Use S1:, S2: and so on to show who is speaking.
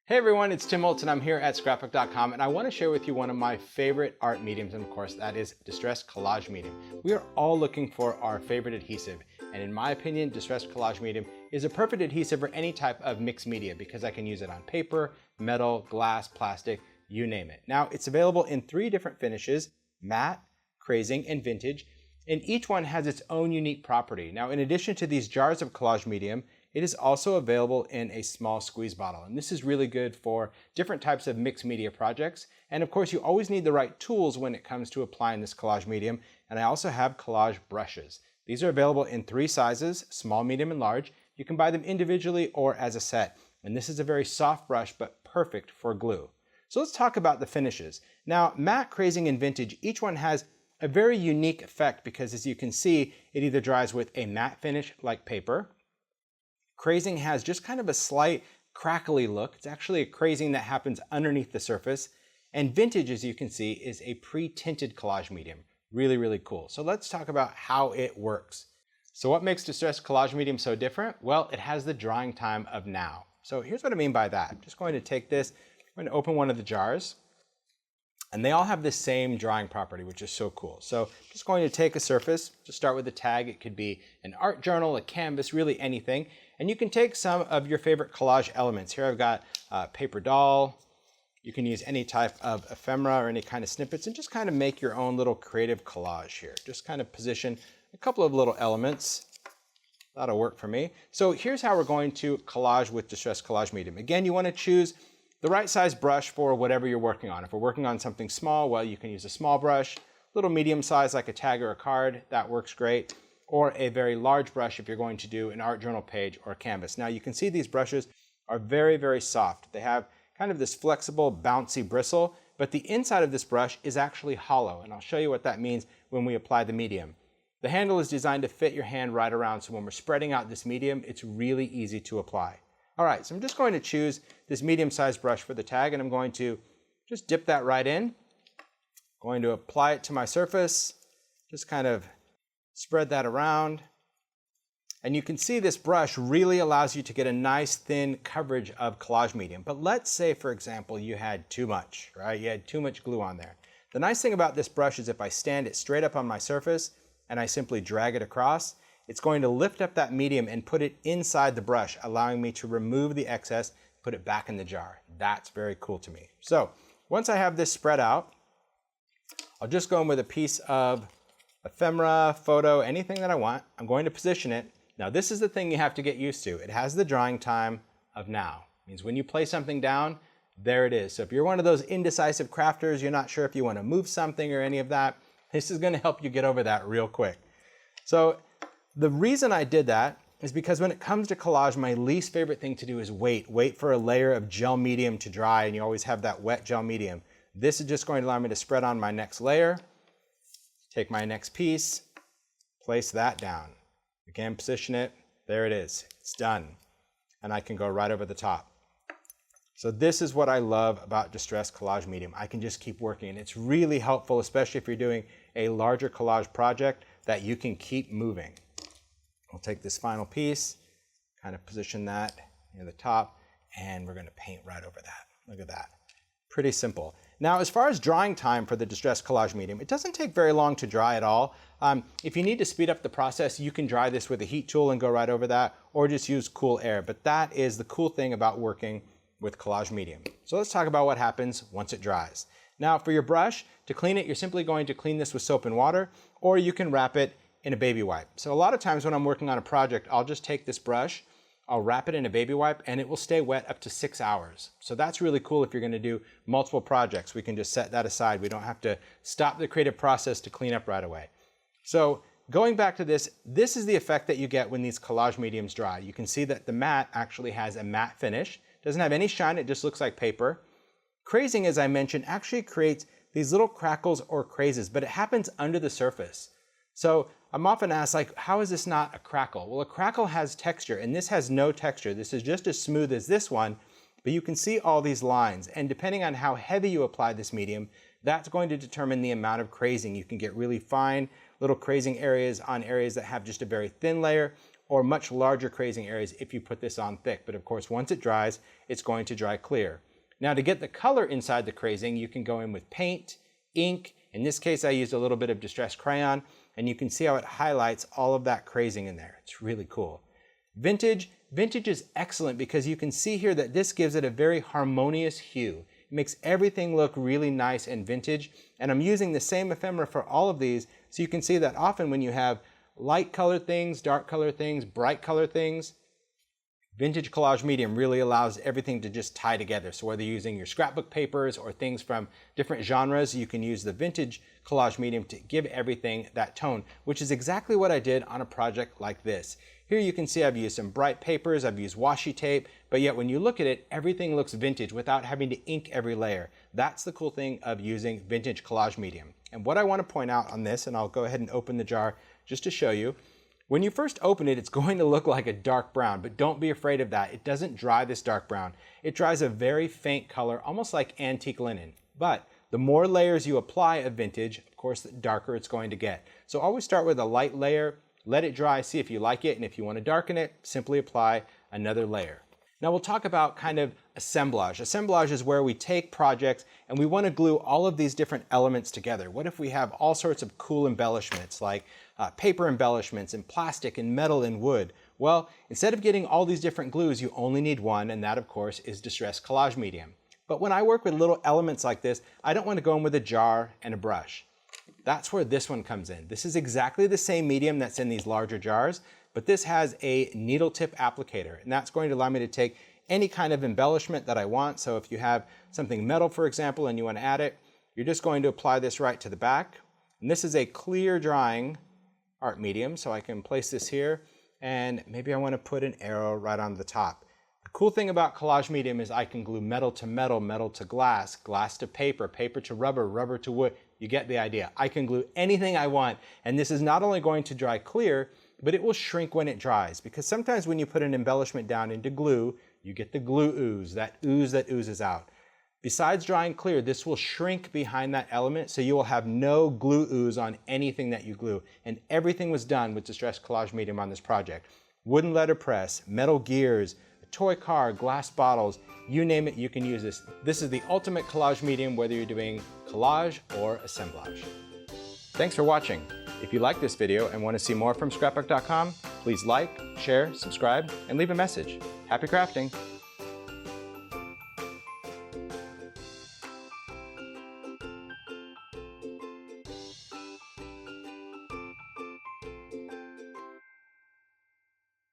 S1: Hey everyone, it's Tim Holtz and I'm here at Scrapbook.com and I want to share with you one of my favorite art mediums, and of course that is distressed collage medium. We are all looking for our favorite adhesive, and in my opinion, distressed collage medium is a perfect adhesive for any type of mixed media because I can use it on paper, metal, glass, plastic, you name it. Now it's available in 3 different finishes: matte, crazing, and vintage, and each one has its own unique property. Now in addition to these jars of collage medium, it is also available in a small squeeze bottle, and this is really good for different types of mixed media projects. And of course, you always need the right tools when it comes to applying this collage medium, and I also have collage brushes. These are available in 3 sizes, small, medium, and large. You can buy them individually or as a set, and this is a very soft brush but perfect for glue. So let's talk about the finishes. Now, matte, crazing, and vintage, each one has a very unique effect because, as you can see, it either dries with a matte finish like paper. Crazing has just kind of a slight crackly look. It's actually a crazing that happens underneath the surface. And vintage, as you can see, is a pre-tinted collage medium. Really, really cool. So let's talk about how it works. So what makes distressed collage medium so different? Well, it has the drying time of now. So here's what I mean by that. I'm just going to take this, I'm going to open one of the jars, and they all have the same drying property, which is so cool. So I'm just going to take a surface, just start with a tag. It could be an art journal, a canvas, really anything. And you can take some of your favorite collage elements. Here I've got a paper doll. You can use any type of ephemera or any kind of snippets and just kind of make your own little creative collage here. Just kind of position a couple of little elements. That'll work for me. So here's how we're going to collage with distressed collage medium. Again, you want to choose the right size brush for whatever you're working on. If we're working on something small, well, you can use a small brush. A little medium size like a tag or a card, that works great. Or a very large brush if you're going to do an art journal page or a canvas. Now you can see these brushes are very, very soft. They have kind of this flexible, bouncy bristle, but the inside of this brush is actually hollow, and I'll show you what that means when we apply the medium. The handle is designed to fit your hand right around, so when we're spreading out this medium, it's really easy to apply. All right, so I'm just going to choose this medium-sized brush for the tag, and I'm going to just dip that right in. Going to apply it to my surface, just kind of spread that around. And you can see this brush really allows you to get a nice thin coverage of collage medium. But let's say, for example, you had too much, right? You had too much glue on there. The nice thing about this brush is if I stand it straight up on my surface and I simply drag it across, it's going to lift up that medium and put it inside the brush, allowing me to remove the excess, put it back in the jar. That's very cool to me. So once I have this spread out, I'll just go in with a piece of ephemera, photo, anything that I want. I'm going to position it. Now this is the thing you have to get used to. It has the drying time of now. It means when you place something down, there it is. So if you're one of those indecisive crafters, you're not sure if you want to move something or any of that, this is going to help you get over that real quick. So the reason I did that is because when it comes to collage, my least favorite thing to do is wait for a layer of gel medium to dry, and you always have that wet gel medium. This is just going to allow me to spread on my next layer. Take my next piece, place that down. Again, position it, there it is, it's done. And I can go right over the top. So this is what I love about distressed collage medium. I can just keep working, and it's really helpful, especially if you're doing a larger collage project, that you can keep moving. I'll take this final piece, kind of position that near the top, and we're gonna paint right over that. Look at that. Pretty simple. Now, as far as drying time for the distressed collage medium, it doesn't take very long to dry at all. If you need to speed up the process, you can dry this with a heat tool and go right over that, or just use cool air. But that is the cool thing about working with collage medium. So let's talk about what happens once it dries. Now, for your brush, to clean it, you're simply going to clean this with soap and water, or you can wrap it in a baby wipe. So a lot of times when I'm working on a project, I'll just take this brush, I'll wrap it in a baby wipe, and it will stay wet up to 6 hours. So that's really cool if you're going to do multiple projects. We can just set that aside. We don't have to stop the creative process to clean up right away. So going back to this, this is the effect that you get when these collage mediums dry. You can see that the matte actually has a matte finish. Doesn't have any shine, it just looks like paper. Crazing, as I mentioned, actually creates these little crackles or crazes, but it happens under the surface. So I'm often asked, like, how is this not a crackle? Well, a crackle has texture, and this has no texture. This is just as smooth as this one, but you can see all these lines, and depending on how heavy you apply this medium, that's going to determine the amount of crazing. You can get really fine little crazing areas on areas that have just a very thin layer, or much larger crazing areas if you put this on thick. But of course, once it dries, it's going to dry clear. Now to get the color inside the crazing, you can go in with paint, ink. In this case, I used a little bit of distressed crayon, and you can see how it highlights all of that crazing in there. It's really cool. Vintage is excellent because you can see here that this gives it a very harmonious hue. It makes everything look really nice and vintage, and I'm using the same ephemera for all of these, so you can see that often when you have light colored things, dark colored things, bright colored things, vintage collage medium really allows everything to just tie together. So whether you're using your scrapbook papers or things from different genres, you can use the vintage collage medium to give everything that tone, which is exactly what I did on a project like this. Here you can see I've used some bright papers, I've used washi tape, but yet when you look at it, everything looks vintage without having to ink every layer. That's the cool thing of using vintage collage medium. And what I want to point out on this, and I'll go ahead and open the jar just to show you, when you first open it, it's going to look like a dark brown, but don't be afraid of that. It doesn't dry this dark brown. It dries a very faint color, almost like antique linen. But the more layers you apply of vintage, of course, the darker it's going to get. So always start with a light layer, let it dry, see if you like it, and if you want to darken it, simply apply another layer. Now we'll talk about kind of assemblage. Assemblage is where we take projects and we want to glue all of these different elements together. What if we have all sorts of cool embellishments like paper embellishments and plastic and metal and wood? Well, instead of getting all these different glues, you only need one, and that of course is distressed collage medium. But when I work with little elements like this, I don't want to go in with a jar and a brush. That's where this one comes in. This is exactly the same medium that's in these larger jars, but this has a needle tip applicator, and that's going to allow me to take any kind of embellishment that I want. So if you have something metal, for example, and you want to add it, you're just going to apply this right to the back. And this is a clear drying art medium, so I can place this here, and maybe I want to put an arrow right on the top. The cool thing about collage medium is I can glue metal to metal, metal to glass, glass to paper, paper to rubber, rubber to wood. You get the idea. I can glue anything I want, and this is not only going to dry clear, but it will shrink when it dries, because sometimes when you put an embellishment down into glue, you get the glue ooze that oozes out. Besides drying clear, this will shrink behind that element, so you will have no glue ooze on anything that you glue. And everything was done with distressed collage medium on this project. Wooden letterpress, metal gears, a toy car, glass bottles, you name it, you can use this. This is the ultimate collage medium, whether you're doing collage or assemblage. Thanks for watching. If you like this video and want to see more from Scrapbook.com, please like, share, subscribe, and leave a message. Happy crafting!